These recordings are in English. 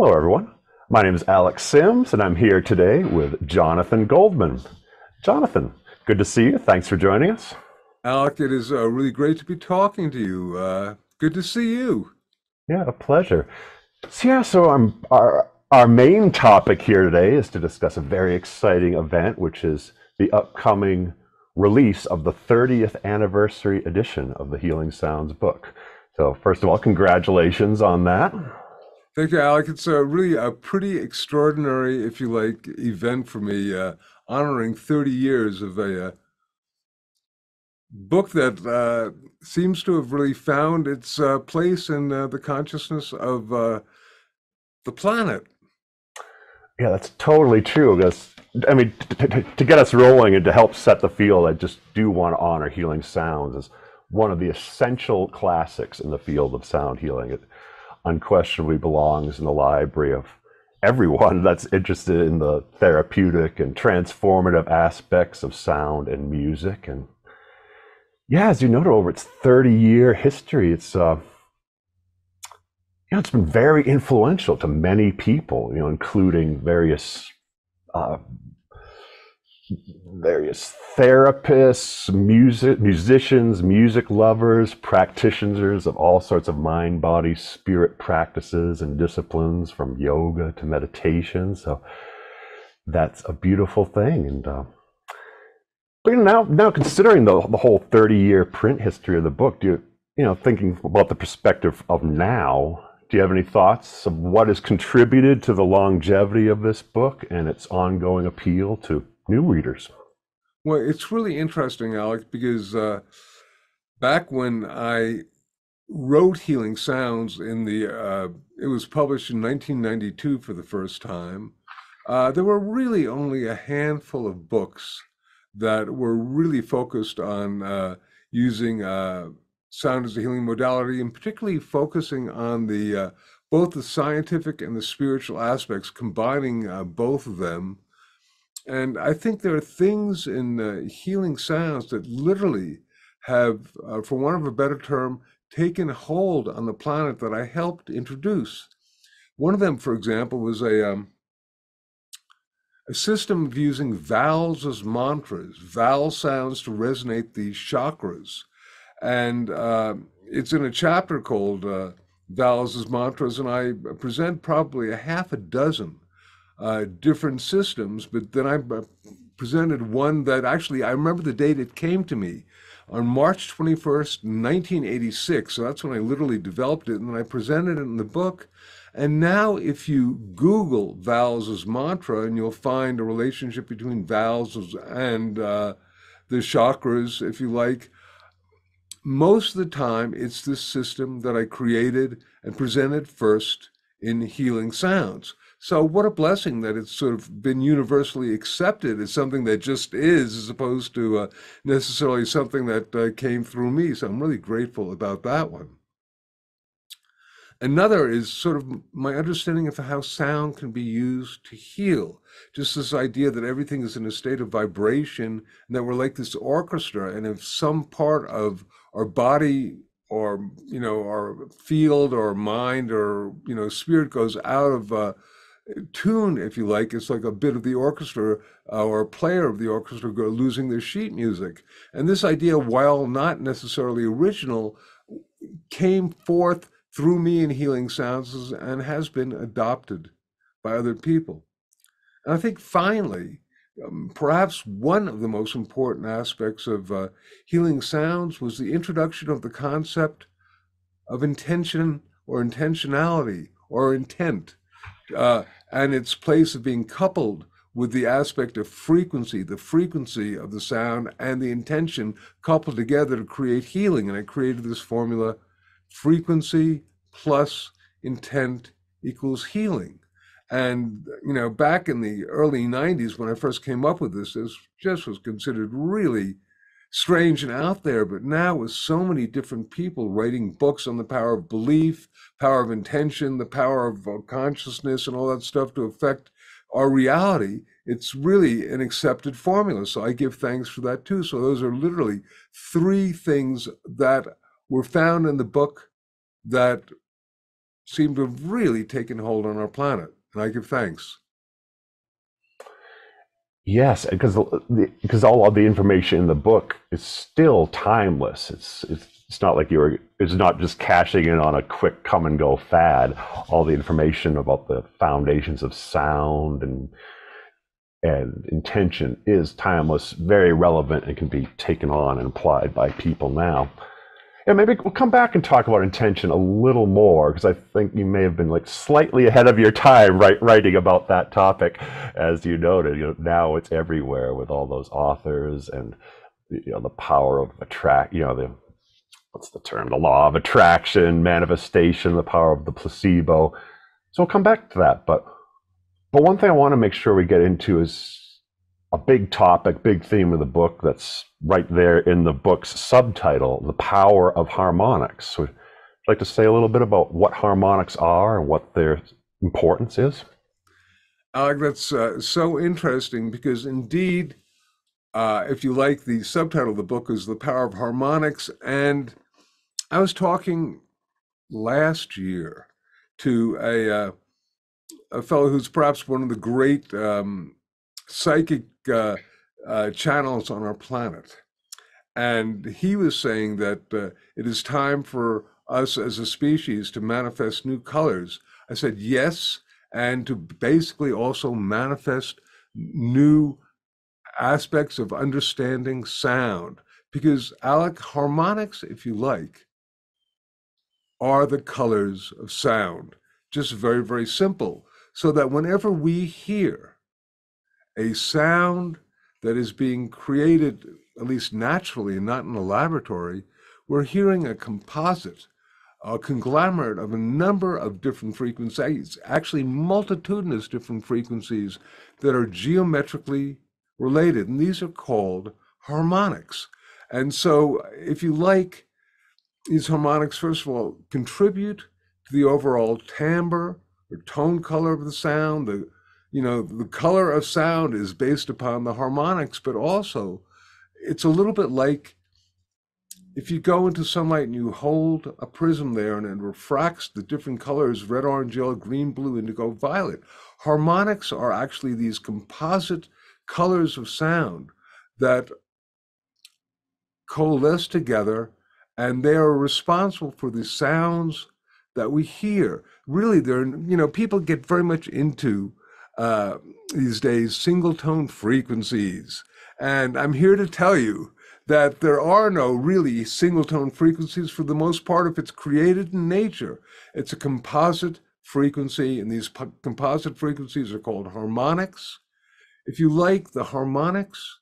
Hello, everyone. My name is Alec Sims, and I'm here today with Jonathan Goldman. Jonathan, good to see you. Thanks for joining us. Alec, it is really great to be talking to you. Good to see you. Yeah, a pleasure. Our main topic here today is to discuss a very exciting event, which is the upcoming release of the 30th anniversary edition of the Healing Sounds book. So, first of all, congratulations on that. Thank you, Alec. It's really a pretty extraordinary, if you like, event for me, honoring 30 years of a book that seems to have really found its place in the consciousness of the planet. Yeah, that's totally true. Because I mean, to get us rolling and to help set the field, I just do want to honor Healing Sounds as one of the essential classics in the field of sound healing. It unquestionably belongs in the library of everyone that's interested in the therapeutic and transformative aspects of sound and music. And yeah, as you noted, over its 30-year history, it's been very influential to many people, including uh, various therapists, musicians, music lovers, practitioners of all sorts of mind, body, spirit practices and disciplines, from yoga to meditation. So that's a beautiful thing. And but now considering the whole 30-year print history of the book, thinking about the perspective of now, do you have any thoughts of what has contributed to the longevity of this book and its ongoing appeal to new readers? Well, it's really interesting, Alec, because back when I wrote Healing Sounds it was published in 1992 for the first time. There were really only a handful of books that were really focused on using sound as a healing modality, and particularly focusing on the both the scientific and the spiritual aspects, combining both of them. And I think there are things in Healing Sounds that literally have, for want of a better term, taken hold on the planet that I helped introduce. One of them, for example, was a system of using vowels as mantras, vowel sounds to resonate the chakras. And it's in a chapter called Vowels as Mantras, and I present probably a half a dozen different systems, but then I presented one that actually, I remember the date it came to me on March 21st, 1986. So that's when I literally developed it, and then I presented it in the book. And now, if you Google vowels as mantra, and you'll find a relationship between vowels and the chakras, if you like. Most of the time, it's this system that I created and presented first in Healing Sounds. So what a blessing that it's sort of been universally accepted as something that just is, as opposed to necessarily something that came through me. So I'm really grateful about that one. Another is sort of my understanding of how sound can be used to heal. Just this idea that everything is in a state of vibration and that we're like this orchestra. And if some part of our body or, our field or mind or, spirit goes out of tune, if you like, it's like a bit of the orchestra or a player of the orchestra losing their sheet music. And this idea, while not necessarily original, came forth through me in Healing Sounds and has been adopted by other people. And I think finally, perhaps one of the most important aspects of Healing Sounds was the introduction of the concept of intention or intentionality or intent, and its place of being coupled with the aspect of frequency, the frequency of the sound and the intention coupled together to create healing. And I created this formula: frequency plus intent equals healing. And, back in the early 90s, when I first came up with this just was considered really strange and out there. But now, with so many different people writing books on the power of belief, power of intention, the power of consciousness, and all that stuff to affect our reality, it's really an accepted formula. So I give thanks for that too. So those are literally three things that were found in the book that seem to have really taken hold on our planet. And I give thanks. Yes, because all of the information in the book is still timeless. It's not like it's not just cashing in on a quick come and go fad. All the information about the foundations of sound and intention is timeless, very relevant, and can be taken on and applied by people now. And maybe we'll come back and talk about intention a little more, because I think you may have been like slightly ahead of your time writing about that topic, as you noted. Now it's everywhere with all those authors and the power of attract. The what's the term? The law of attraction, manifestation, the power of the placebo. So we'll come back to that, but one thing I want to make sure we get into is a big topic, big theme of the book that's right there in the book's subtitle, The Power of Harmonics. So would you like to say a little bit about what harmonics are and what their importance is? Alec, that's so interesting because indeed, if you like, the subtitle of the book is The Power of Harmonics. And I was talking last year to a fellow who's perhaps one of the great psychic channels on our planet. And he was saying that it is time for us as a species to manifest new colors. I said yes, and to basically also manifest new aspects of understanding sound. Because, Alec, harmonics, if you like, are the colors of sound. Just very, very simple. So that whenever we hear a sound that is being created, at least naturally and not in a laboratory, we're hearing a composite, a conglomerate of a number of different frequencies, actually multitudinous different frequencies that are geometrically related. And these are called harmonics. And so, if you like, these harmonics, first of all, contribute to the overall timbre or tone color of the sound. The color of sound is based upon the harmonics, but also it's a little bit like if you go into sunlight and you hold a prism there and it refracts the different colors, red, orange, yellow, green, blue, indigo, violet. Harmonics are actually these composite colors of sound that coalesce together, and they are responsible for the sounds that we hear. Really, people get very much into these days single tone frequencies. And I'm here to tell you that there are no really single tone frequencies for the most part. If it's created in nature, it's a composite frequency, and these composite frequencies are called harmonics. If you like, the harmonics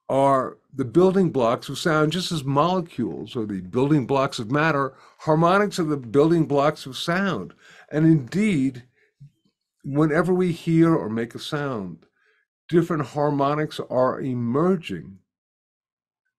are the building blocks of sound, just as molecules are the building blocks of matter. Harmonics are the building blocks of sound. And indeed, whenever we hear or make a sound, different harmonics are emerging.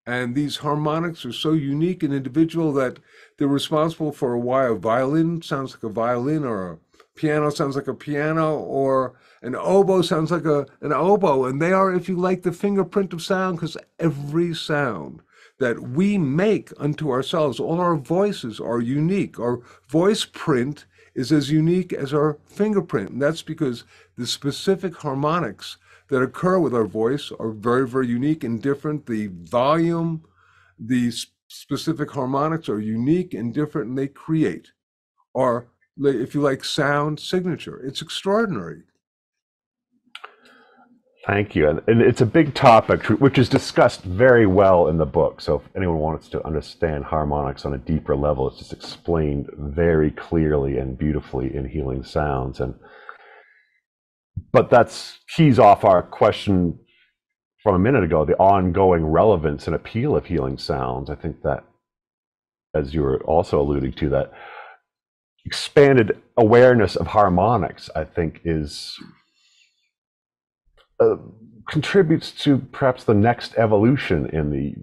And these harmonics are so unique and individual that they're responsible for why a violin sounds like a violin, or a piano sounds like a piano, or an oboe sounds like an oboe. And they are, if you like, the fingerprint of sound, because every sound that we make unto ourselves, all our voices are unique. Our voice print is as unique as our fingerprint. And that's because the specific harmonics that occur with our voice are very, very unique and different. The volume, the specific harmonics are unique and different, and they create our, if you like, sound signature. It's extraordinary. Thank you. And it's a big topic, which is discussed very well in the book. So if anyone wants to understand harmonics on a deeper level, it's just explained very clearly and beautifully in Healing Sounds. But that's keys off our question from a minute ago, the ongoing relevance and appeal of Healing Sounds. I think that, as you were also alluding to, that expanded awareness of harmonics, I think, is contributes to perhaps the next evolution in the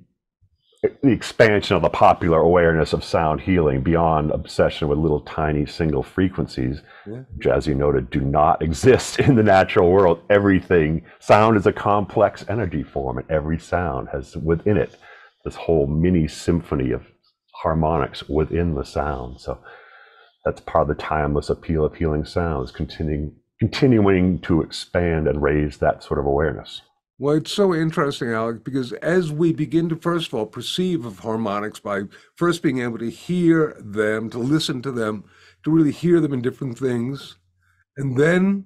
expansion of the popular awareness of sound healing beyond obsession with little tiny single frequencies, which, as you noted, do not exist in the natural world. Everything, sound is a complex energy form, and every sound has within it this whole mini symphony of harmonics within the sound. So That's part of the timeless appeal of healing sounds, continuing to expand and raise that sort of awareness. Well, it's so interesting, Alec, because as we begin to, first of all, perceive of harmonics by first being able to hear them, to listen to them, to really hear them in different things, and then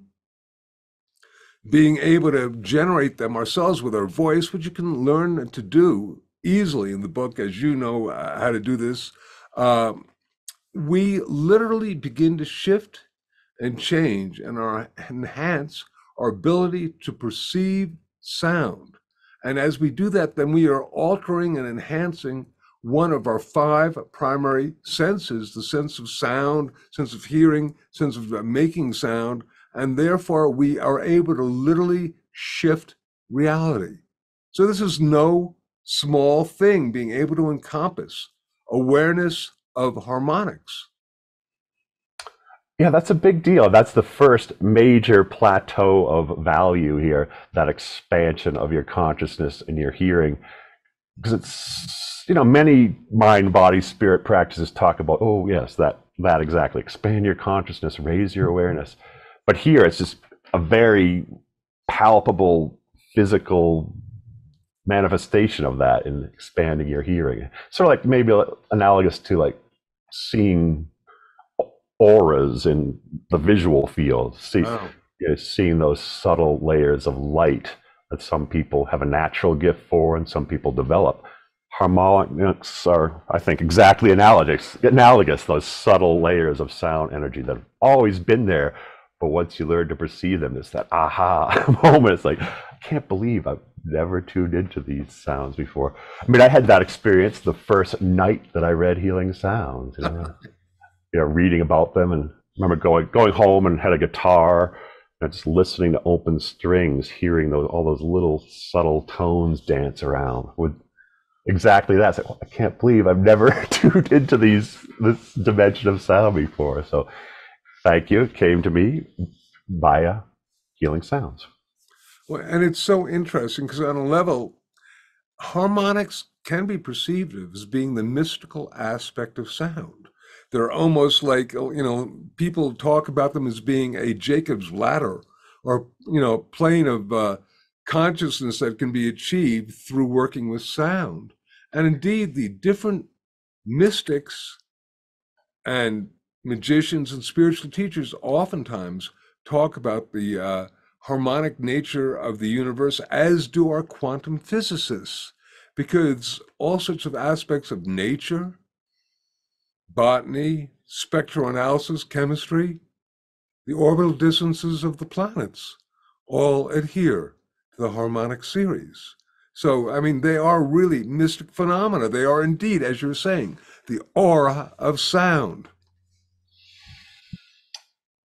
being able to generate them ourselves with our voice, which you can learn to do easily in the book, as you know how to do this, uh, we literally begin to shift and change and enhance our ability to perceive sound. And as we do that, then we are altering and enhancing one of our five primary senses, the sense of sound, sense of hearing, sense of making sound, and therefore we are able to literally shift reality. So this is no small thing, being able to encompass awareness of harmonics. Yeah, that's a big deal. That's the first major plateau of value here, that expansion of your consciousness and your hearing. Because it's, many mind, body, spirit practices talk about, oh, yes, that exactly. Expand your consciousness, raise your awareness. But here it's just a very palpable physical manifestation of that in expanding your hearing. Sort of like maybe analogous to like seeing auras in the visual field, Wow. seeing those subtle layers of light that some people have a natural gift for and some people develop. Harmonics are, I think, exactly analogous, those subtle layers of sound energy that have always been there, but once you learn to perceive them, it's that aha moment. It's like, I can't believe I've never tuned into these sounds before. I mean, I had that experience the first night that I read Healing Sounds. Reading about them, and remember going home and had a guitar and just listening to open strings, hearing all those little subtle tones dance around with exactly that. It's like, I can't believe I've never tuned into this dimension of sound before. So thank you. It came to me via Healing Sounds. Well, and it's so interesting because on a level, harmonics can be perceived as being the mystical aspect of sound. They're almost like, people talk about them as being a Jacob's ladder or, plane of consciousness that can be achieved through working with sound. And indeed, the different mystics and magicians and spiritual teachers oftentimes talk about the harmonic nature of the universe, as do our quantum physicists, because all sorts of aspects of nature, botany, spectral analysis, chemistry, the orbital distances of the planets all adhere to the harmonic series. So, I mean, they are really mystic phenomena. They are indeed, as you're saying, the aura of sound.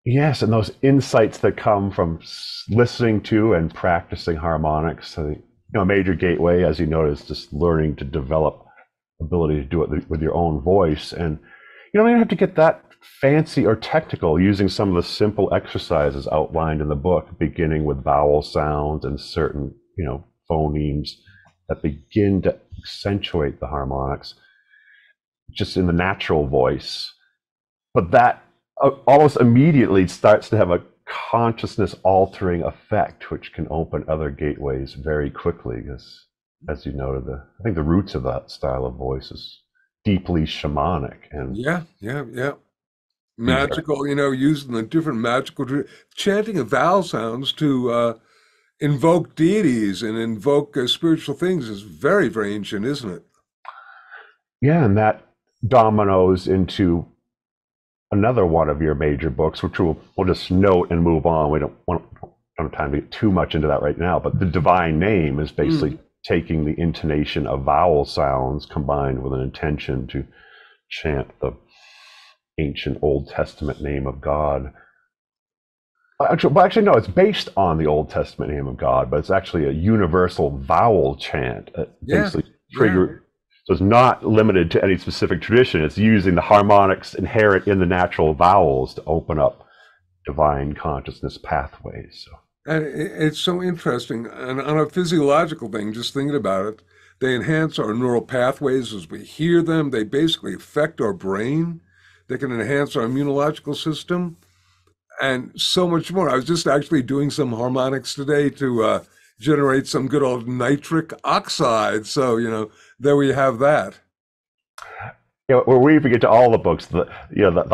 Yes, and those insights that come from listening to and practicing harmonics. So, a major gateway, as you noticed, just learning to develop ability to do it with your own voice. And you don't even have to get that fancy or technical, using some of the simple exercises outlined in the book, beginning with vowel sounds and certain, phonemes that begin to accentuate the harmonics just in the natural voice. But that almost immediately starts to have a consciousness altering effect, which can open other gateways very quickly. Because, as you noted, I think the roots of that style of voice is deeply shamanic, and Yeah, yeah, yeah. these are, Magical, using the different chanting of vowel sounds to invoke deities and invoke spiritual things is very, very ancient, isn't it? yeah, and that dominoes into another one of your major books, which we'll just note and move on. We don't have time to get too much into that right now, but the divine name is basically taking the intonation of vowel sounds combined with an intention to chant the ancient Old Testament name of God. Actually, no, it's based on the Old Testament name of God, but it's actually a universal vowel chant. Yeah, Basically, yeah. so it's not limited to any specific tradition. It's using the harmonics inherent in the natural vowels to open up divine consciousness pathways. So, And it's so interesting. And on a physiological thing, just thinking about it, they enhance our neural pathways as we hear them. They basically affect our brain. They can enhance our immunological system and so much more. I was just actually doing some harmonics today to generate some good old nitric oxide. So, there we have that. We're weaving into all the books, the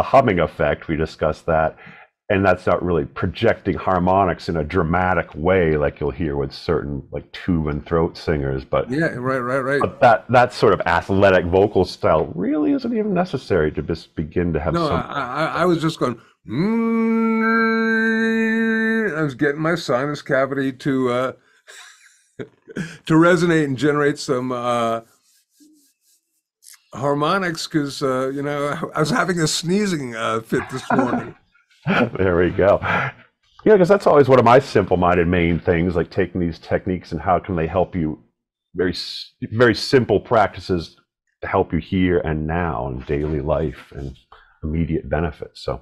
humming effect, we discussed that, and that's not really projecting harmonics in a dramatic way like you'll hear with certain like tube and throat singers, but Yeah, right, right, right. that sort of athletic vocal style really isn't even necessary to just begin to have No, some. I was just going, I was getting my sinus cavity to resonate and generate some harmonics because I was having a sneezing fit this morning. There we go. Yeah, because that's always one of my simple-minded main things, like taking these techniques and how can they help you, very simple practices to help you here and now in daily life and immediate benefits. So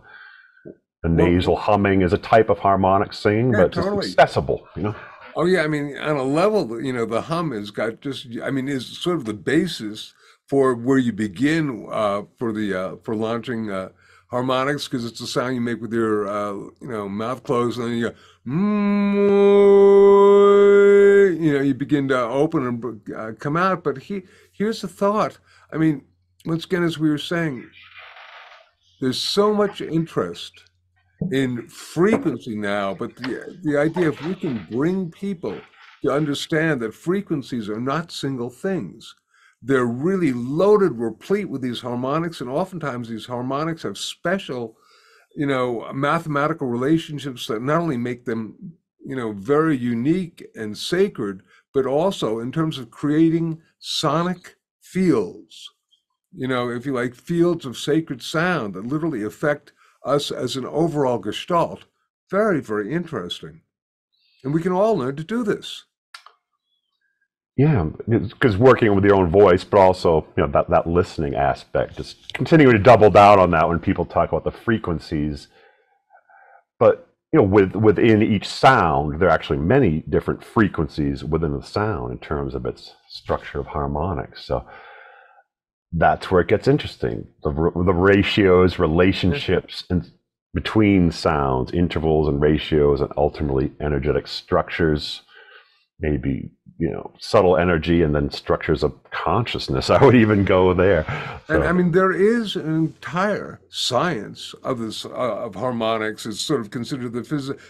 the nasal Well, humming is a type of harmonic singing, yeah, but it's totally. accessible. Oh yeah, I mean, on a level, the hum has got just, I mean, is sort of the basis for where you begin for launching harmonics because it's the sound you make with your mouth closed and then you go, you begin to open and come out. But here's the thought. I mean, once again, as we were saying, there's so much interest in frequency now, but the idea if we can bring people to understand that frequencies are not single things, they're really loaded, replete with these harmonics, and oftentimes these harmonics have special, mathematical relationships that not only make them, very unique and sacred, but also in terms of creating sonic fields, if you like, fields of sacred sound that literally affect us as an overall gestalt. Very, very interesting. And we can all learn to do this. Yeah, because working with your own voice, but also that listening aspect, just continuing to double down on that when people talk about the frequencies. But within each sound, there are actually many different frequencies within the sound in terms of its structure of harmonics. So that's where it gets interesting. The ratios, Yeah. relationships between sounds, intervals and ratios, and ultimately energetic structures, maybe subtle energy, and then structures of consciousness. I would even go there. And I So mean, there is an entire science of this of harmonics. It's sort of considered the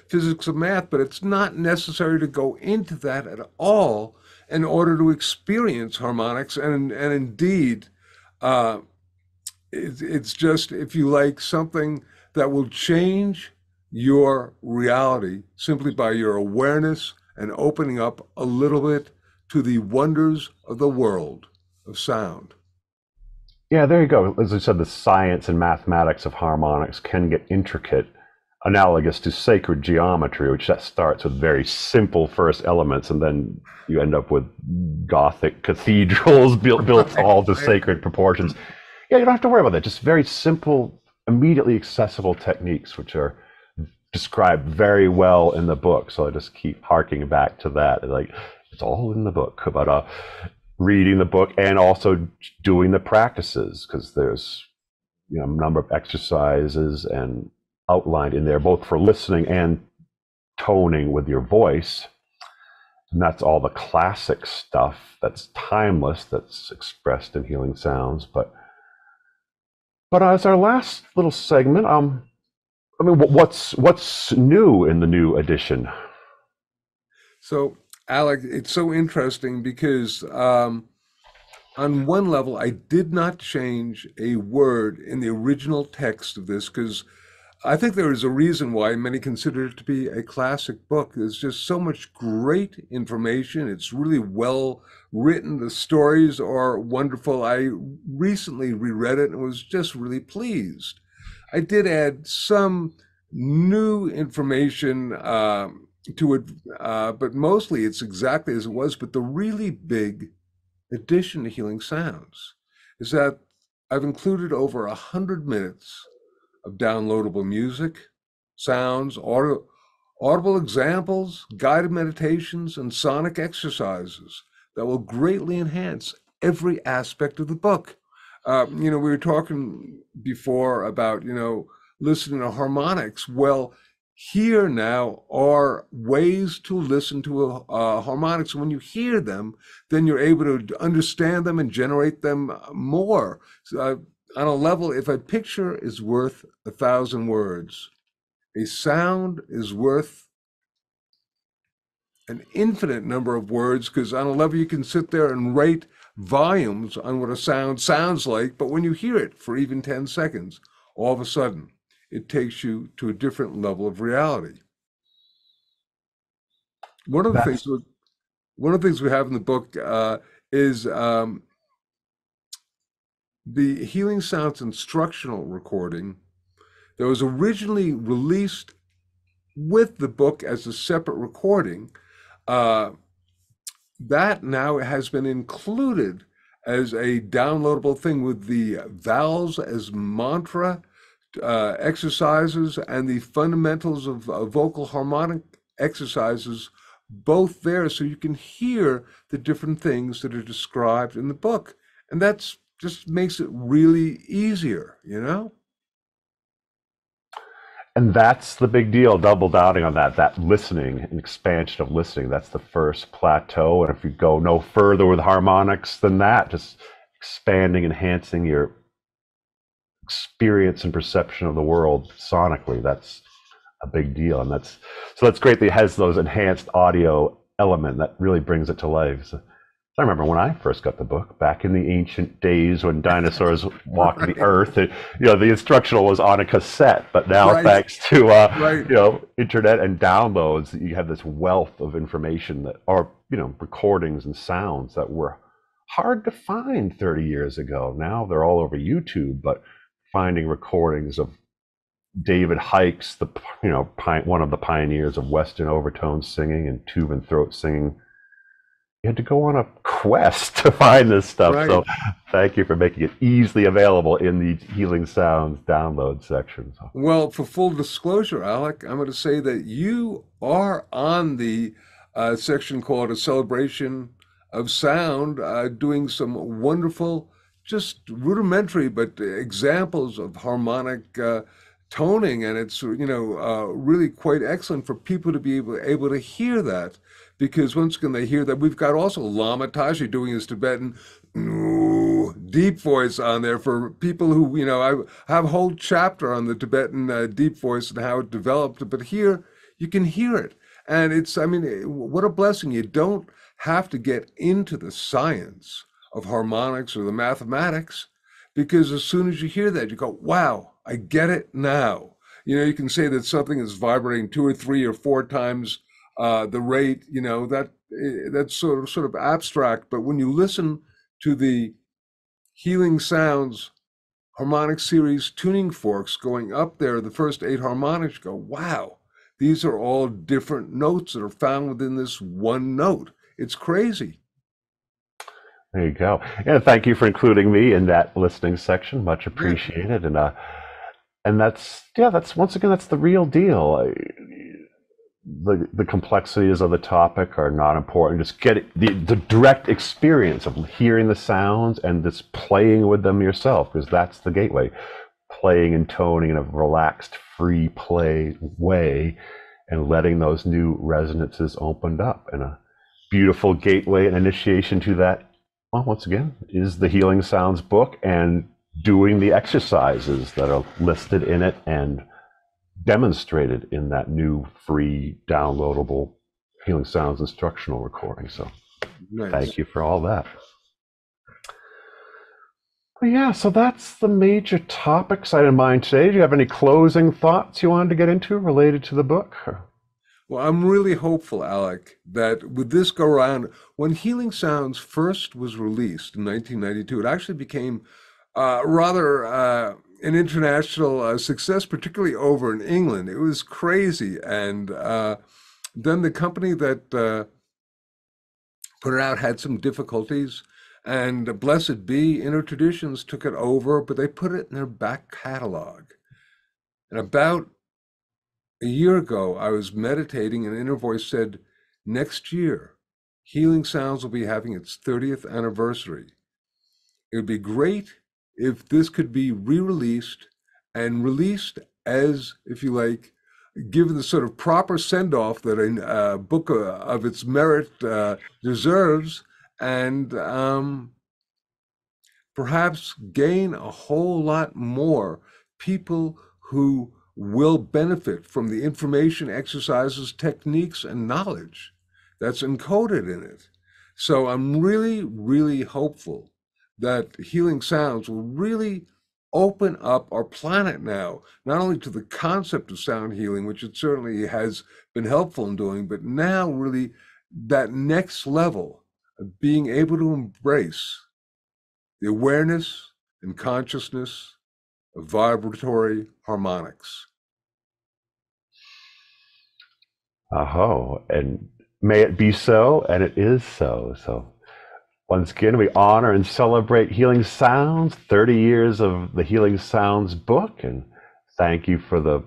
physics of math, but it's not necessary to go into that at all in order to experience harmonics. And indeed, uh, it's just, if you like, something that will change your reality simply by your awareness and opening up a little bit to the wonders of the world of sound. yeah, there you go. As I said, the science and mathematics of harmonics can get intricate, analogous to sacred geometry, which that starts with very simple first elements, and then you end up with Gothic cathedrals built Right, all to right. sacred proportions. Yeah, you don't have to worry about that. Just very simple, immediately accessible techniques, which are described very well in the book. So I just keep harking back to that. Like it's all in the book, but reading the book and also doing the practices, because there's a number of exercises and outlined in there, both for listening and toning with your voice. And that's all the classic stuff that's timeless, that's expressed in healing sounds. But as our last little segment, I mean, what's new in the new edition? So, Alec, it's so interesting because on one level, I did not change a word in the original text of this because I think there is a reason why many consider it to be a classic book. There's just so much great information. It's really well written. The stories are wonderful. I recently reread it and was just really pleased. I did add some new information to it, but mostly it's exactly as it was. But the really big addition to Healing Sounds is that I've included over 100 minutes of downloadable music, sounds, audible examples, guided meditations, and sonic exercises that will greatly enhance every aspect of the book. We were talking before about, listening to harmonics. Well, here now are ways to listen to harmonics. When you hear them, then you're able to understand them and generate them more. So, on a level, if a picture is worth 1,000 words, a sound is worth an infinite number of words, because on a level you can sit there and rate volumes on what a sound sounds like, but when you hear it for even 10 seconds, all of a sudden it takes you to a different level of reality. One of the things That's one of the things we have in the book is the Healing Sounds instructional recording that was originally released with the book as a separate recording. Uh, that now has been included as a downloadable thing with the vowels as mantra exercises and the fundamentals of vocal harmonic exercises, both there, so you can hear the different things that are described in the book. And that's just makes it really easier. And that's the big deal, double downing on that listening and expansion of listening. That's the first plateau. And if you go no further with harmonics than that, just expanding, enhancing your experience and perception of the world sonically, that's a big deal. And that's great that it has those enhanced audio element that really brings it to life. So I remember when I first got the book back in the ancient days when dinosaurs walked the Right, earth. The instructional was on a cassette, but now right, thanks to right, internet and downloads, you have this wealth of information that are recordings and sounds that were hard to find 30 years ago. Now they're all over YouTube, but finding recordings of David Hikes, one of the pioneers of Western overtone singing and tube and throat singing, you had to go on a quest to find this stuff. right. So thank you for making it easily available in the Healing Sounds download section. So Well, for full disclosure, Alec, I'm going to say that you are on the section called A Celebration of Sound, doing some wonderful, just rudimentary, but examples of harmonic toning. And it's, really quite excellent for people to be able to hear that. Because once again, they hear that we've got also Lama Tashi doing his Tibetan deep voice on there for people who, I have a whole chapter on the Tibetan deep voice and how it developed, but here you can hear it. And I mean, what a blessing. You don't have to get into the science of harmonics or the mathematics, because as soon as you hear that, you go, wow, I get it now. You can say that something is vibrating 2 or 3 or 4 times the rate, that's sort of abstract. But when you listen to the Healing Sounds harmonic series tuning forks going up there, the first 8 harmonics, go, wow, these are all different notes that are found within this one note. It's crazy. there you go. And thank you for including me in that listening section. Much Yeah, appreciated. And that's once again, that's the real deal. The complexities of the topic are not important. Just get it, the direct experience of hearing the sounds and just playing with them yourself, because that's the gateway. Playing and toning in a relaxed, free play way, and letting those new resonances opened up, and a beautiful gateway and initiation to that. Well, once again, is the Healing Sounds book and doing the exercises that are listed in it and demonstrated in that new free downloadable Healing Sounds instructional recording. So thank nice. you for all that. But yeah, so that's the major topics I had in mind today. Do you have any closing thoughts you wanted to get into related to the book? Well, I'm really hopeful, Alec, that with this go around, when Healing Sounds first was released in 1992, it actually became rather an international success, particularly over in England. It was crazy. And then the company that put it out had some difficulties. And blessed be, Inner Traditions took it over, but they put it in their back catalog. And about a year ago, I was meditating, and an inner voice said, next year, Healing Sounds will be having its 30th anniversary. It would be great if this could be re-released and released as, if you like, given the sort of proper send-off that a book of its merit deserves, and perhaps gain a whole lot more people who will benefit from the information, exercises, techniques, and knowledge that's encoded in it. So I'm really, really hopeful that Healing Sounds will really open up our planet now, not only to the concept of sound healing, which it certainly has been helpful in doing, but now really that next level of being able to embrace the awareness and consciousness of vibratory harmonics. Aho, and may it be so, and it is so. So once again, we honor and celebrate Healing Sounds, 30 years of the Healing Sounds book, and thank you for the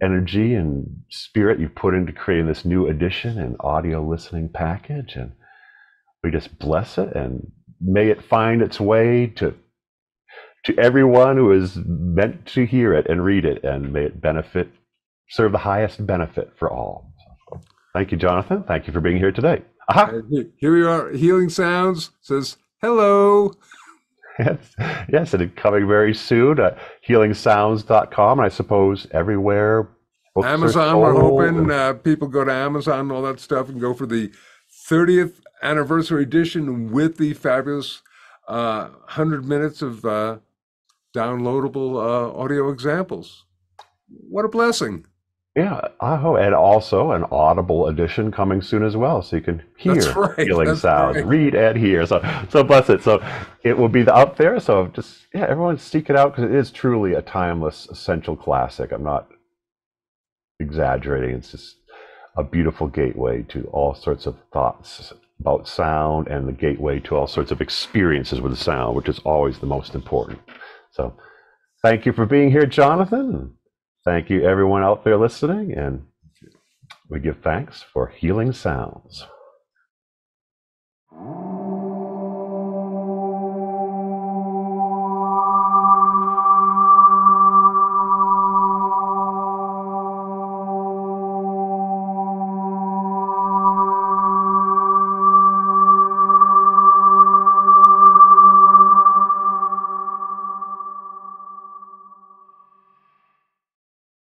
energy and spirit you put into creating this new edition and audio listening package. And we just bless it, and may it find its way to everyone who is meant to hear it and read it, and may it serve the highest benefit for all. So, thank you, Jonathan. Thank you for being here today. Aha. Here we are. Healing Sounds says hello. Yes, yes, and coming very soon. HealingSounds.com. And I suppose everywhere books Amazon, are we're sold. hoping people go to Amazon and all that stuff and go for the 30th anniversary edition with the fabulous 100 minutes of downloadable audio examples. What a blessing. Yeah, Aho, and also an Audible edition coming soon as well, so you can That's hear right. Healing That's Sounds, right. read and hear. So bless it. So it will be up there. So just everyone seek it out, because it is truly a timeless, essential classic. I'm not exaggerating. It's just a beautiful gateway to all sorts of thoughts about sound, and the gateway to all sorts of experiences with sound, which is always the most important. So thank you for being here, Jonathan. Thank you, everyone out there listening, and we give thanks for Healing Sounds.